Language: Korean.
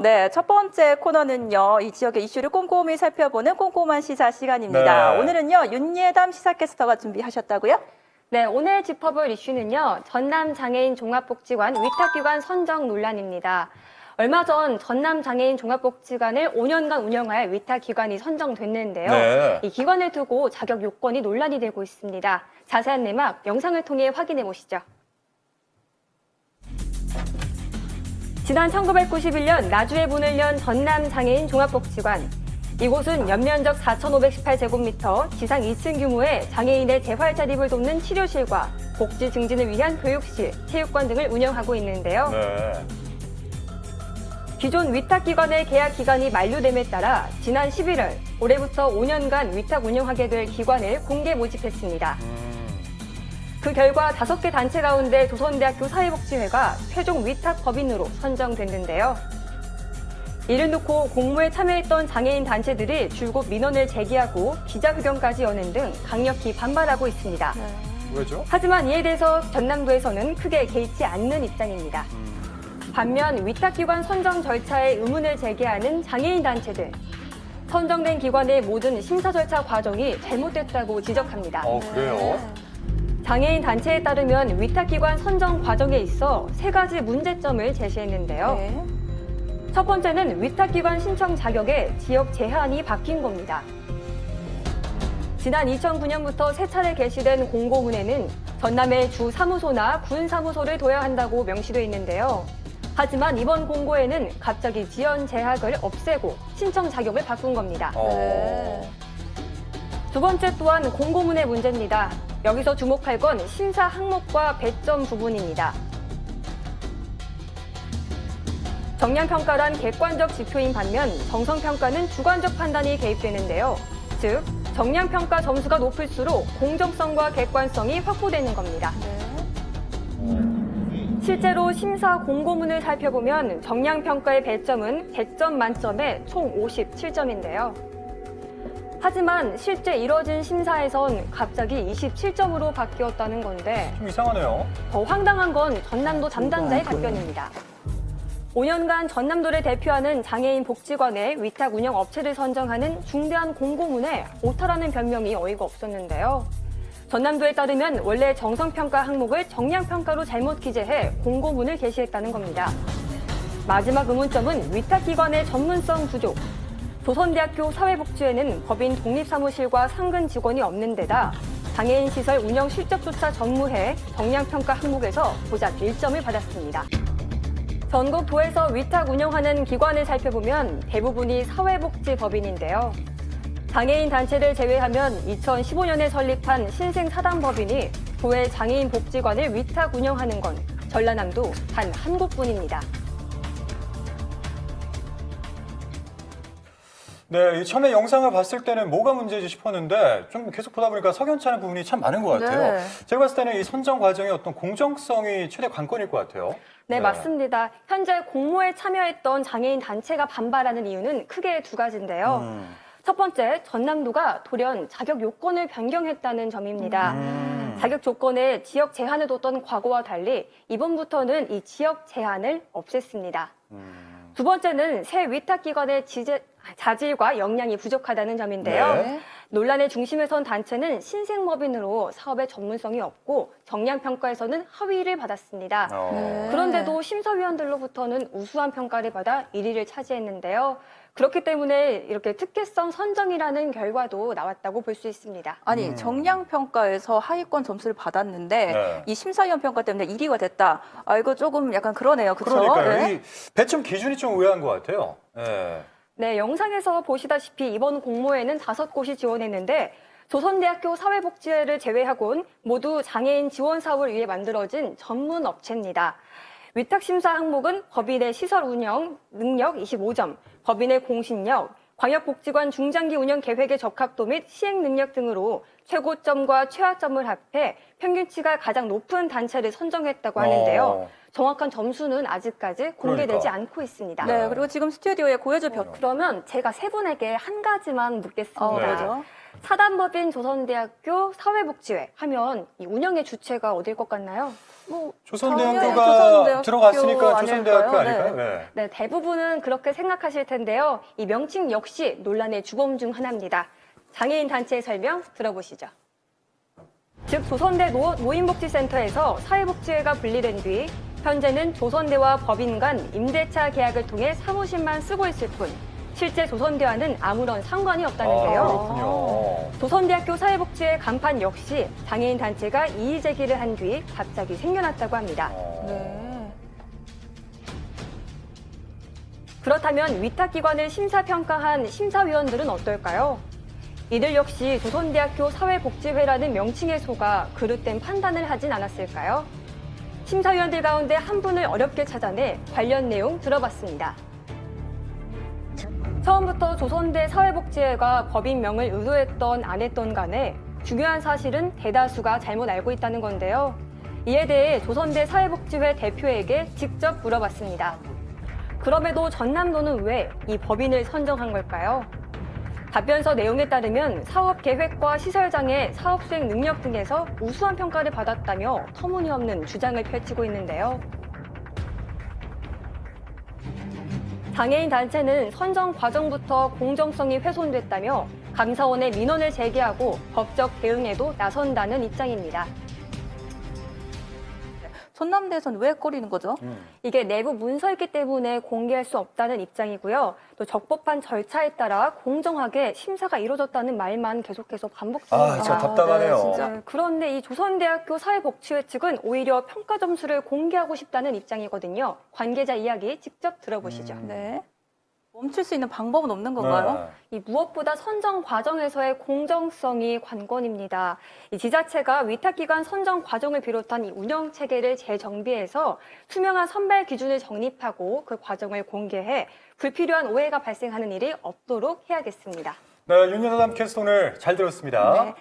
네, 첫 번째 코너는요. 이 지역의 이슈를 꼼꼼히 살펴보는 꼼꼼한 시사 시간입니다. 네. 오늘은요. 윤예담 시사캐스터가 준비하셨다고요? 네, 오늘 짚어볼 이슈는요. 전남장애인 종합복지관 위탁기관 선정 논란입니다. 얼마 전 전남장애인 종합복지관을 5년간 운영할 위탁기관이 선정됐는데요. 네. 이 기관을 두고 자격 요건이 논란이 되고 있습니다. 자세한 내막 영상을 통해 확인해 보시죠. 지난 1991년 나주에 문을 연 전남장애인 종합복지관. 이곳은 연면적 4,518제곱미터, 지상 2층 규모의 장애인의 재활 자립을 돕는 치료실과 복지 증진을 위한 교육실, 체육관 등을 운영하고 있는데요. 네. 기존 위탁기관의 계약 기간이 만료됨에 따라 지난 11월 올해부터 5년간 위탁 운영하게 될 기관을 공개 모집했습니다. 그 결과 5개 단체 가운데 조선대학교 사회복지회가 최종 위탁 법인으로 선정됐는데요. 이를 놓고 공모에 참여했던 장애인 단체들이 줄곧 민원을 제기하고 기자회견까지 여는 등 강력히 반발하고 있습니다. 왜죠? 하지만 이에 대해서 전남도에서는 크게 개의치 않는 입장입니다. 반면 위탁기관 선정 절차에 의문을 제기하는 장애인 단체들. 선정된 기관의 모든 심사 절차 과정이 잘못됐다고 지적합니다. 그래요? 장애인 단체에 따르면 위탁기관 선정 과정에 있어 3가지 문제점을 제시했는데요. 네. 첫 번째는 위탁기관 신청 자격에 지역 제한이 바뀐 겁니다. 지난 2009년부터 3차례 게시된 공고문에는 전남의 주 사무소나 군 사무소를 둬야 한다고 명시되어 있는데요. 하지만 이번 공고에는 갑자기 지연 제약을 없애고 신청 자격을 바꾼 겁니다. 네. 두 번째 또한 공고문의 문제입니다. 여기서 주목할 건 심사 항목과 배점 부분입니다. 정량평가란 객관적 지표인 반면 정성평가는 주관적 판단이 개입되는데요. 즉, 정량평가 점수가 높을수록 공정성과 객관성이 확보되는 겁니다. 실제로 심사 공고문을 살펴보면 정량평가의 배점은 100점 만점에 총 57점인데요. 하지만 실제 이뤄진 심사에선 갑자기 27점으로 바뀌었다는 건데 좀 이상하네요. 더 황당한 건 전남도 담당자의 답변입니다. 5년간 전남도를 대표하는 장애인 복지관의 위탁 운영 업체를 선정하는 중대한 공고문에 오타라는 변명이 어이가 없었는데요. 전남도에 따르면 원래 정성평가 항목을 정량평가로 잘못 기재해 공고문을 게시했다는 겁니다. 마지막 의문점은 위탁기관의 전문성 부족. 조선대학교 사회복지회는 법인 독립사무실과 상근 직원이 없는 데다 장애인 시설 운영 실적조차 전무해 정량평가 항목에서 고작 1점을 받았습니다. 전국 도에서 위탁 운영하는 기관을 살펴보면 대부분이 사회복지법인인데요. 장애인 단체를 제외하면 2015년에 설립한 신생사단법인이 도의 장애인 복지관을 위탁 운영하는 건 전라남도 단 한 곳뿐입니다. 네, 처음에 영상을 봤을 때는 뭐가 문제지 싶었는데 좀 계속 보다 보니까 석연찮은 부분이 참 많은 것 같아요. 네. 제가 봤을 때는 이 선정 과정의 어떤 공정성이 최대 관건일 것 같아요. 네, 맞습니다. 현재 공모에 참여했던 장애인 단체가 반발하는 이유는 크게 2가지인데요. 첫 번째, 전남도가 돌연 자격 요건을 변경했다는 점입니다. 자격 조건에 지역 제한을 뒀던 과거와 달리 이번부터는 이 지역 제한을 없앴습니다. 두 번째는 새 위탁기관의 자질과 역량이 부족하다는 점인데요. 네. 논란의 중심에 선 단체는 신생법인으로 사업의 전문성이 없고 정량평가에서는 하위를 받았습니다. 그런데도 심사위원들로부터는 우수한 평가를 받아 1위를 차지했는데요. 그렇기 때문에 이렇게 특혜성 선정이라는 결과도 나왔다고 볼 수 있습니다. 아니, 정량평가에서 하위권 점수를 받았는데 네. 이 심사위원 평가 때문에 1위가 됐다. 아, 이거 조금 약간 그러네요. 그렇죠? 그러니까요. 이 배점 기준이 좀 의아한 것 같아요. 네. 네, 영상에서 보시다시피 이번 공모에는 5곳이 지원했는데 조선대학교 사회복지회를 제외하고는 모두 장애인 지원 사업을 위해 만들어진 전문 업체입니다. 위탁심사 항목은 법인의 시설 운영 능력 25점, 법인의 공신력, 광역복지관 중장기 운영 계획의 적합도 및 시행 능력 등으로 최고점과 최하점을 합해 평균치가 가장 높은 단체를 선정했다고 하는데요. 정확한 점수는 아직까지 공개되지 그러니까. 않고 있습니다. 네, 그리고 지금 스튜디오에 고혜주 벽. 그러면 제가 3분에게 한 가지만 묻겠습니다. 그러죠. 사단법인 조선대학교 사회복지회 하면 이 운영의 주체가 어딜 것 같나요? 뭐 조선대학교가 조선대학교 들어갔으니까 조선대학교 아닐까요? 아닐까요? 네. 네, 대부분은 그렇게 생각하실 텐데요. 이 명칭 역시 논란의 주범 중 하나입니다. 장애인 단체의 설명 들어보시죠. 즉 조선대 노인복지센터에서 사회복지회가 분리된 뒤 현재는 조선대와 법인 간 임대차 계약을 통해 사무실만 쓰고 있을 뿐 실제 조선대와는 아무런 상관이 없다는데요. 그렇군요. 조선대학교 사회복지회 간판 역시 장애인 단체가 이의 제기를 한 뒤 갑자기 생겨났다고 합니다. 네. 그렇다면 위탁기관을 심사평가한 심사위원들은 어떨까요? 이들 역시 조선대학교 사회복지회라는 명칭에 속아 그릇된 판단을 하진 않았을까요? 심사위원들 가운데 한 분을 어렵게 찾아내 관련 내용 들어봤습니다. 처음부터 조선대 사회복지회가 법인명을 의도했던 안 했던 간에 중요한 사실은 대다수가 잘못 알고 있다는 건데요. 이에 대해 조선대 사회복지회 대표에게 직접 물어봤습니다. 그럼에도 전남도는 왜 이 법인을 선정한 걸까요? 답변서 내용에 따르면 사업 계획과 시설장애, 사업 수행 능력 등에서 우수한 평가를 받았다며 터무니없는 주장을 펼치고 있는데요. 장애인 단체는 선정 과정부터 공정성이 훼손됐다며 감사원에 민원을 제기하고 법적 대응에도 나선다는 입장입니다. 전남대에서는 왜 꺼리는 거죠? 이게 내부 문서이기 때문에 공개할 수 없다는 입장이고요. 또 적법한 절차에 따라 공정하게 심사가 이루어졌다는 말만 계속해서 반복됩니다. 아, 진짜 답답하네요. 네, 진짜. 네, 그런데 이 조선대학교 사회복지회 측은 오히려 평가 점수를 공개하고 싶다는 입장이거든요. 관계자 이야기 직접 들어보시죠. 네. 멈출 수 있는 방법은 없는 건가요? 네. 이 무엇보다 선정 과정에서의 공정성이 관건입니다. 이 지자체가 위탁기관 선정 과정을 비롯한 이 운영 체계를 재정비해서 투명한 선발 기준을 정립하고 그 과정을 공개해 불필요한 오해가 발생하는 일이 없도록 해야겠습니다. 네, 윤여담 캐스터 오늘 잘 들었습니다. 네.